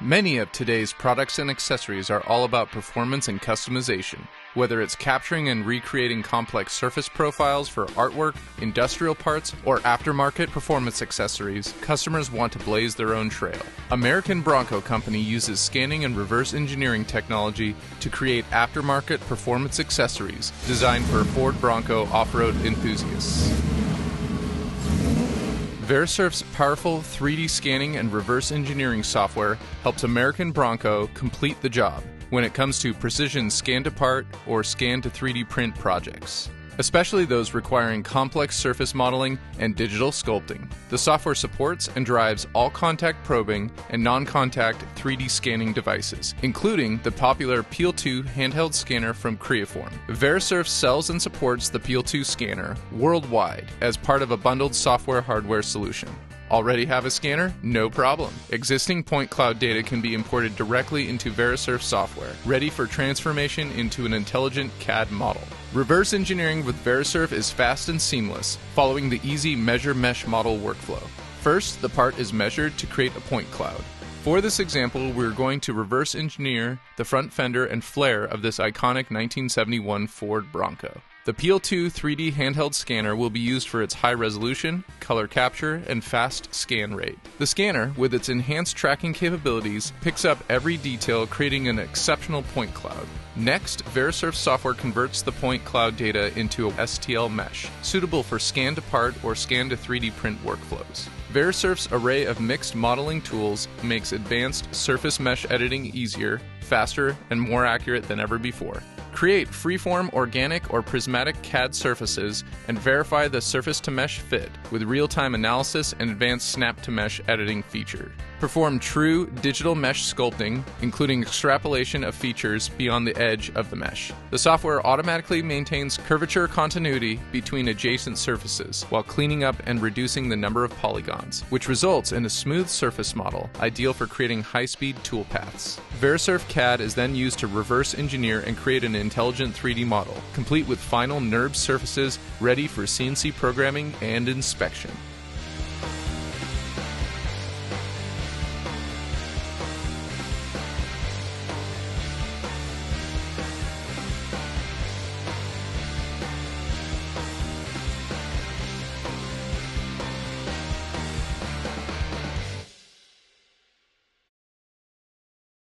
Many of today's products and accessories are all about performance and customization. Whether it's capturing and recreating complex surface profiles for artwork, industrial parts, or aftermarket performance accessories, customers want to blaze their own trail. American Bronco Company uses scanning and reverse engineering technology to create aftermarket performance accessories designed for Ford Bronco off-road enthusiasts. Verisurf's powerful 3D scanning and reverse engineering software helps American Bronco complete the job when it comes to precision scan-to-part or scan-to-3D print projects, especially those requiring complex surface modeling and digital sculpting. The software supports and drives all contact probing and non-contact 3D scanning devices, including the popular Peel 2 handheld scanner from Creaform. Verisurf sells and supports the Peel 2 scanner worldwide as part of a bundled software-hardware solution. Already have a scanner? No problem. Existing point cloud data can be imported directly into Verisurf software, ready for transformation into an intelligent CAD model. Reverse engineering with Verisurf is fast and seamless, following the easy measure mesh model workflow. First, the part is measured to create a point cloud. For this example, we're going to reverse engineer the front fender and flare of this iconic 1971 Ford Bronco. The Peel 2 3D handheld scanner will be used for its high resolution, color capture, and fast scan rate. The scanner, with its enhanced tracking capabilities, picks up every detail, creating an exceptional point cloud. Next, Verisurf software converts the point cloud data into a STL mesh, suitable for scan-to-part or scan-to-3D print workflows. Verisurf's array of mixed modeling tools makes advanced surface mesh editing easier, faster, and more accurate than ever before. Create freeform, organic, or prismatic CAD surfaces and verify the surface-to-mesh fit with real-time analysis and advanced snap-to-mesh editing feature. Perform true digital mesh sculpting, including extrapolation of features beyond the edge of the mesh. The software automatically maintains curvature continuity between adjacent surfaces while cleaning up and reducing the number of polygons, which results in a smooth surface model, ideal for creating high-speed toolpaths. Verisurf CAD is then used to reverse engineer and create an intelligent 3D model, complete with final NURB surfaces ready for CNC programming and inspection.